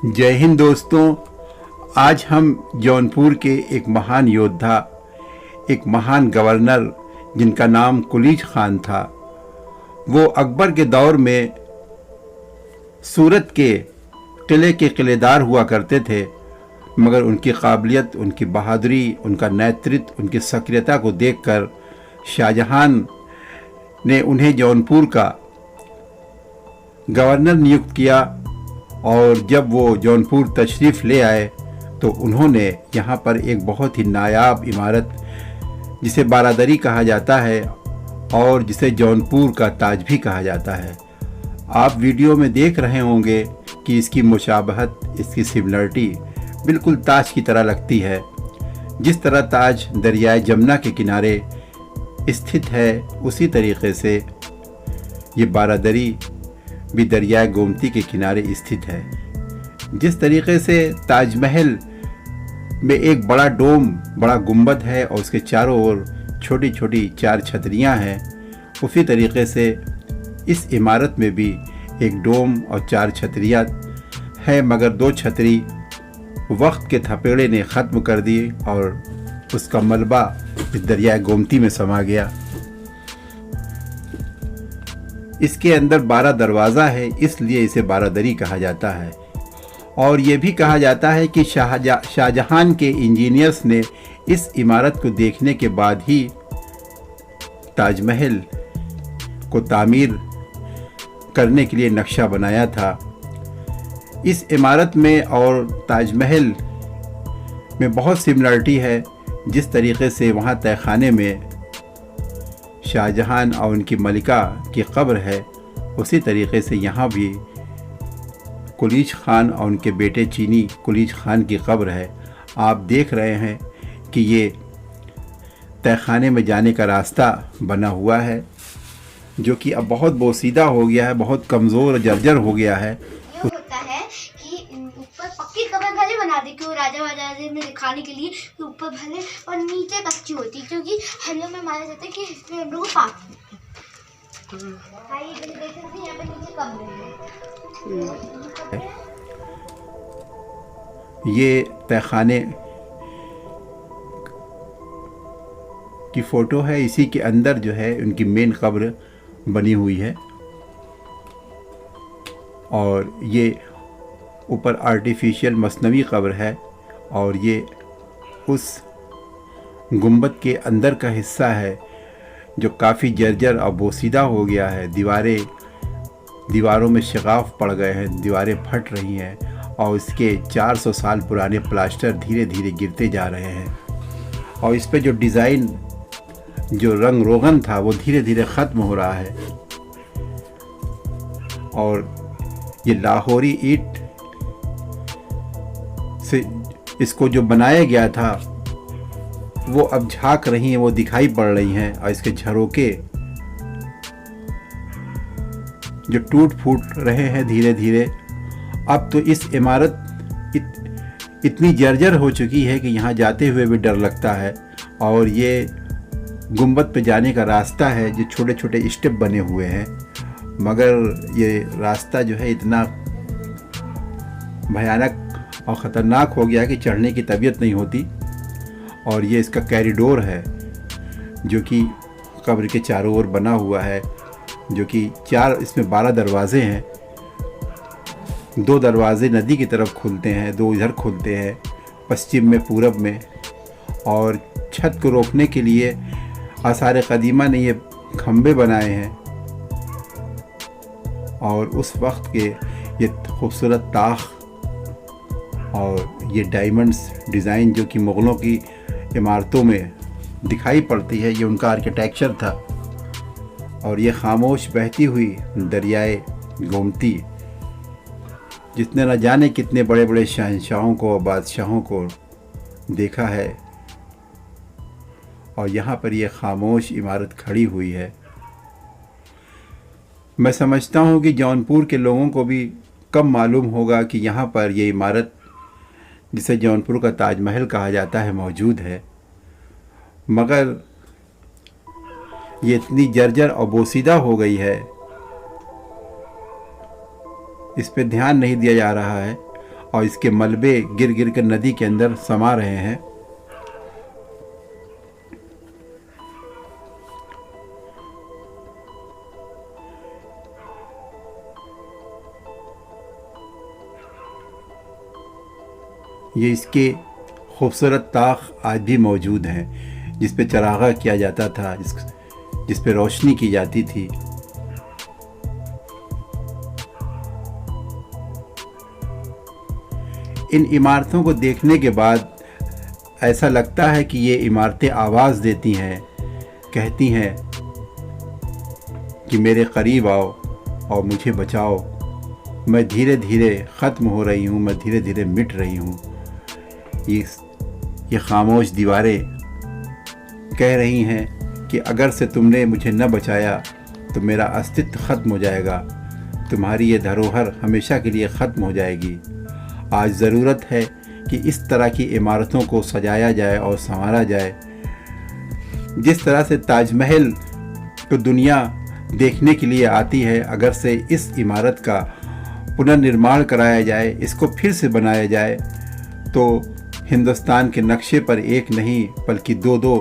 जय हिंद दोस्तों। आज हम जौनपुर के एक महान योद्धा, एक महान गवर्नर जिनका नाम कुलीज खान था, वो अकबर के दौर में सूरत के किले के किलेदार हुआ करते थे, मगर उनकी काबिलियत, उनकी बहादुरी, उनका नेतृत्व, उनकी सक्रियता को देखकर शाहजहां ने उन्हें जौनपुर का गवर्नर नियुक्त किया। और जब वो जौनपुर तशरीफ़ ले आए तो उन्होंने यहाँ पर एक बहुत ही नायाब इमारत, जिसे बारादरी कहा जाता है और जिसे जौनपुर का ताज भी कहा जाता है। आप वीडियो में देख रहे होंगे कि इसकी मुशाबहत, इसकी सिमिलरिटी बिल्कुल ताज की तरह लगती है। जिस तरह ताज दरियाए जमुना के किनारे स्थित है, उसी तरीके से ये बारादरी भी दरियाए गोमती के किनारे स्थित है। जिस तरीके से ताजमहल में एक बड़ा डोम, बड़ा गुंबद है और उसके चारों ओर छोटी छोटी 4 छतरियां हैं, उसी तरीके से इस इमारत में भी एक डोम और 4 छतरियां हैं, मगर 2 छतरी वक्त के थपेड़े ने ख़त्म कर दी और उसका मलबा इस दरियाए गोमती में समा गया। इसके अंदर 12 दरवाज़ा है, इसलिए इसे बारादरी कहा जाता है। और ये भी कहा जाता है कि शाहजहां के इंजीनियर्स ने इस इमारत को देखने के बाद ही ताजमहल को तामीर करने के लिए नक्शा बनाया था। इस इमारत में और ताजमहल में बहुत सिमिलरिटी है। जिस तरीके से वहाँ तहखाने में शाहजहां और उनकी मलिका की कब्र है, उसी तरीके से यहाँ भी कुलीज खान और उनके बेटे चीनी कुलीज खान की कब्र है। आप देख रहे हैं कि ये तहखाने में जाने का रास्ता बना हुआ है, जो कि अब बहुत बोसीदा हो गया है, बहुत कमज़ोर और जर्जर हो गया है। ये होता है कि ऊपर पक्की कब्र भले बना दे, क्यों राजा वजारे में दिखाने के लिए कि ऊपर भले और नीचे कच्ची होती, क्योंकि हम लोग में माना जाता है कि इसमें हम लोग पाप यहाँ पे नीचे कब्र है। ये तहखाने की फ़ोटो है। इसी के अंदर जो है उनकी मेन कब्र बनी हुई है और ये ऊपर आर्टिफिशियल मसनवी कब्र है और ये उस गुंबद के अंदर का हिस्सा है जो काफ़ी जर्जर और बोसीदा हो गया है। दीवारों में शिगाफ पड़ गए हैं, दीवारें फट रही हैं और इसके 400 साल पुराने प्लास्टर धीरे धीरे गिरते जा रहे हैं और इस पे जो डिज़ाइन, जो रंग रोगन था, वो धीरे धीरे ख़त्म हो रहा है। और ये लाहौरी ईंट से इसको जो बनाया गया था वो अब झांक रही हैं, वो दिखाई पड़ रही हैं और इसके झरोके जो टूट फूट रहे हैं धीरे धीरे। अब तो इस इमारत इतनी जर्जर हो चुकी है कि यहाँ जाते हुए भी डर लगता है। और ये गुंबद पे जाने का रास्ता है जो छोटे छोटे स्टेप बने हुए हैं, मगर ये रास्ता जो है इतना भयानक और ख़तरनाक हो गया कि चढ़ने की तबीयत नहीं होती। और ये इसका कॉरिडोर है जो कि कब्र के चारों ओर बना हुआ है, जो कि इसमें 12 दरवाज़े हैं। 2 दरवाज़े नदी की तरफ खुलते हैं, 2 इधर खुलते हैं, पश्चिम में, पूरब में। और छत को रोकने के लिए आसार कदीमा ने ये खंभे बनाए हैं और उस वक्त के ये खूबसूरत ताख और ये डायमंड्स डिज़ाइन जो कि मुग़लों की इमारतों में दिखाई पड़ती है, ये उनका आर्किटेक्चर था। और ये खामोश बहती हुई दरियाए गोमती, जिसने न जाने कितने बड़े बड़े शहंशाहों को और बादशाहों को देखा है, और यहाँ पर ये खामोश इमारत खड़ी हुई है। मैं समझता हूँ कि जौनपुर के लोगों को भी कम मालूम होगा कि यहाँ पर ये इमारत, जिसे जौनपुर का ताजमहल कहा जाता है, मौजूद है। मगर ये इतनी जर्जर और बोसीदा हो गई है, इस पे ध्यान नहीं दिया जा रहा है और इसके मलबे गिर गिर कर नदी के अंदर समा रहे हैं। ये इसके खूबसूरत ताख आज भी मौजूद हैं, जिस पे चरागा किया जाता था, जिस पे रोशनी की जाती थी। इन इमारतों को देखने के बाद ऐसा लगता है कि ये इमारतें आवाज़ देती हैं, कहती हैं कि मेरे करीब आओ और मुझे बचाओ, मैं धीरे धीरे ख़त्म हो रही हूँ, मैं धीरे धीरे मिट रही हूँ। ये खामोश दीवारें कह रही हैं कि अगर से तुमने मुझे न बचाया तो मेरा अस्तित्व ख़त्म हो जाएगा, तुम्हारी ये धरोहर हमेशा के लिए ख़त्म हो जाएगी। आज ज़रूरत है कि इस तरह की इमारतों को सजाया जाए और संवारा जाए। जिस तरह से ताजमहल को दुनिया देखने के लिए आती है, अगर से इस इमारत का पुनर्निर्माण कराया जाए, इसको फिर से बनाया जाए, तो हिंदुस्तान के नक्शे पर एक नहीं बल्कि दो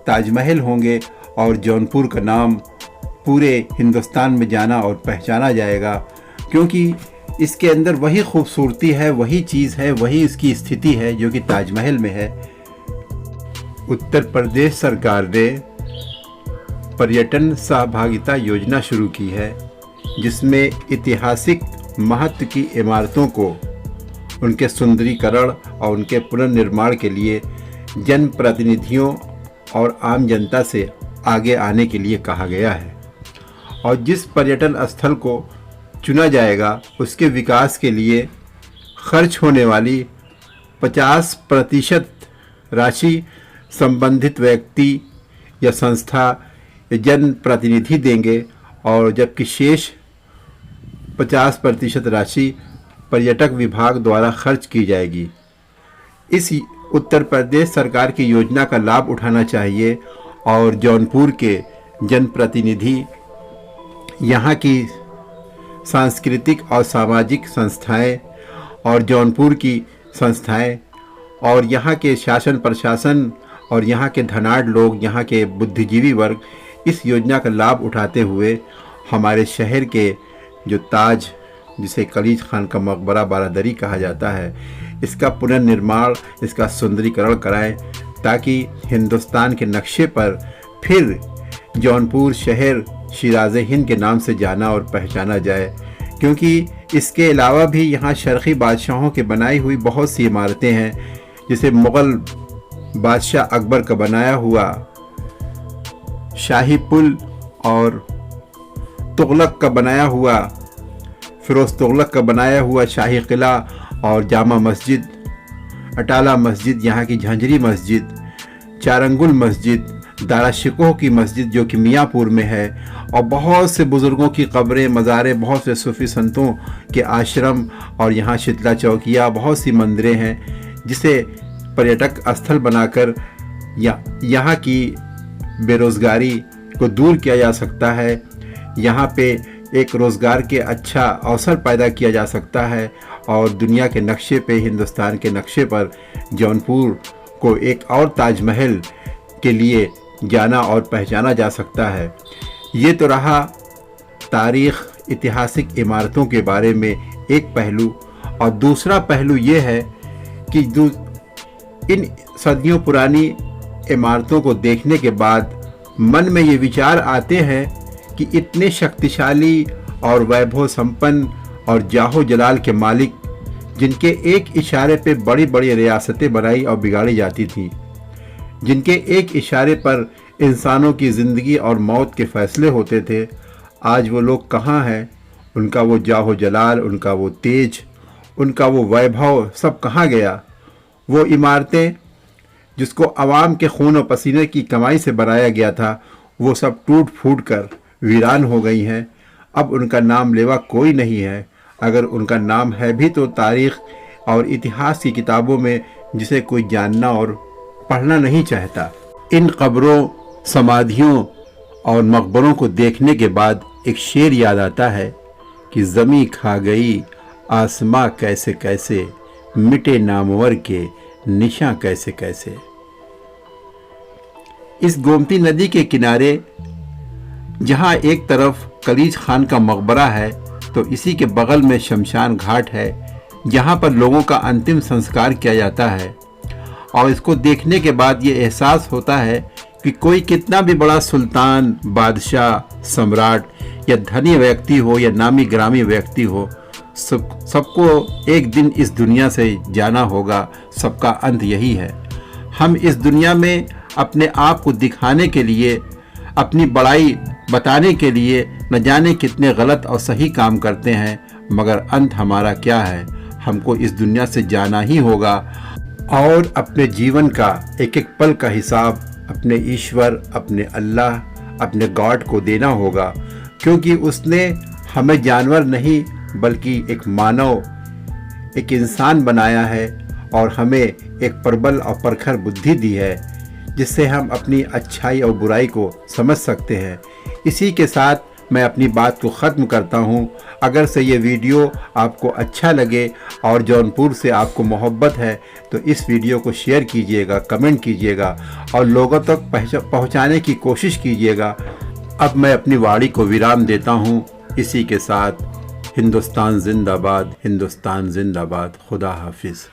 ताजमहल होंगे और जौनपुर का नाम पूरे हिंदुस्तान में जाना और पहचाना जाएगा, क्योंकि इसके अंदर वही खूबसूरती है, वही चीज़ है, वही इसकी स्थिति है जो कि ताजमहल में है। उत्तर प्रदेश सरकार ने पर्यटन सहभागिता योजना शुरू की है, जिसमें ऐतिहासिक महत्व की इमारतों को उनके सुंदरीकरण और उनके पुनर्निर्माण के लिए जनप्रतिनिधियों और आम जनता से आगे आने के लिए कहा गया है। और जिस पर्यटन स्थल को चुना जाएगा उसके विकास के लिए खर्च होने वाली 50% राशि संबंधित व्यक्ति या संस्था या जनप्रतिनिधि देंगे, और जबकि शेष 50% राशि पर्यटक विभाग द्वारा खर्च की जाएगी। इस उत्तर प्रदेश सरकार की योजना का लाभ उठाना चाहिए और जौनपुर के जनप्रतिनिधि, यहाँ की सांस्कृतिक और सामाजिक संस्थाएं और जौनपुर की संस्थाएं और यहाँ के शासन प्रशासन और यहाँ के धनाढ़ लोग, यहाँ के बुद्धिजीवी वर्ग इस योजना का लाभ उठाते हुए हमारे शहर के जो ताज, जिसे कलीज खान का मकबरा बारादरी कहा जाता है, इसका पुनर्निर्माण, इसका सुंदरीकरण कराएं, ताकि हिंदुस्तान के नक्शे पर फिर जौनपुर शहर शिराज़े हिंद के नाम से जाना और पहचाना जाए। क्योंकि इसके अलावा भी यहाँ शर्क़ी बादशाहों के बनाई हुई बहुत सी इमारतें हैं, जैसे मुग़ल बादशाह अकबर का बनाया हुआ शाही पुल और तुगलक का बनाया हुआ, फ़िरोज़ तुगलक का बनाया हुआ शाही किला और जामा मस्जिद, अटाला मस्जिद, यहाँ की झंझरी मस्जिद, चारंगुल मस्जिद, दाराशिकोह की मस्जिद जो कि मियाँपुर में है, और बहुत से बुज़ुर्गों की कब्रें, मज़ारें, बहुत से सूफ़ी संतों के आश्रम, और यहाँ शीतला चौकिया, बहुत सी मंदिरें हैं जिसे पर्यटक स्थल बनाकर यहाँ की बेरोज़गारी को दूर किया जा सकता है। यहाँ पे एक रोज़गार के अच्छा अवसर पैदा किया जा सकता है और दुनिया के नक्शे पे, हिंदुस्तान के नक्शे पर जौनपुर को एक और ताजमहल के लिए जाना और पहचाना जा सकता है। ये तो रहा तारीख़, ऐतिहासिक इमारतों के बारे में एक पहलू, और दूसरा पहलू ये है कि इन सदियों पुरानी इमारतों को देखने के बाद मन में ये विचार आते हैं कि इतने शक्तिशाली और वैभव संपन्न और जाहो जलाल के मालिक, जिनके एक इशारे पे बड़ी बड़ी रियासतें बनाई और बिगाड़ी जाती थीं, जिनके एक इशारे पर इंसानों की ज़िंदगी और मौत के फ़ैसले होते थे, आज वो लोग कहाँ हैं? उनका वो जाहो जलाल, उनका वो तेज, उनका वो वैभव सब कहाँ गया? वो इमारतें जिसको आवाम के खून और पसीने की कमाई से बनाया गया था, वो सब टूट फूट कर वीरान हो गई हैं। अब उनका नाम लेवा कोई नहीं है। अगर उनका नाम है भी तो तारीख़ और इतिहास की किताबों में, जिसे कोई जानना और पढ़ना नहीं चाहता। इन कब्रों, समाधियों और मकबरों को देखने के बाद एक शेर याद आता है कि ज़मीं खा गई आसमां कैसे कैसे, मिटे नामवर के निशां कैसे कैसे। इस गोमती नदी के किनारे जहाँ एक तरफ कलीज खान का मकबरा है तो इसी के बगल में शमशान घाट है, जहाँ पर लोगों का अंतिम संस्कार किया जाता है। और इसको देखने के बाद ये एहसास होता है कि कोई कितना भी बड़ा सुल्तान, बादशाह, सम्राट या धनी व्यक्ति हो या नामी ग्रामी व्यक्ति हो, सबको एक दिन इस दुनिया से जाना होगा। सबका अंत यही है। हम इस दुनिया में अपने आप को दिखाने के लिए, अपनी बड़ाई बताने के लिए न जाने कितने गलत और सही काम करते हैं, मगर अंत हमारा क्या है? हमको इस दुनिया से जाना ही होगा और अपने जीवन का एक एक पल का हिसाब अपने ईश्वर, अपने अल्लाह, अपने गॉड को देना होगा, क्योंकि उसने हमें जानवर नहीं बल्कि एक मानव, एक इंसान बनाया है और हमें एक प्रबल और प्रखर बुद्धि दी है, जिससे हम अपनी अच्छाई और बुराई को समझ सकते हैं। इसी के साथ मैं अपनी बात को ख़त्म करता हूँ। अगर से ये वीडियो आपको अच्छा लगे और जौनपुर से आपको मोहब्बत है तो इस वीडियो को शेयर कीजिएगा, कमेंट कीजिएगा और लोगों तक पहुँचाने की कोशिश कीजिएगा। अब मैं अपनी वाणी को विराम देता हूँ। इसी के साथ हिंदुस्तान जिंदाबाद, हिंदुस्तान जिंदाबाद। खुदा हाफिज़।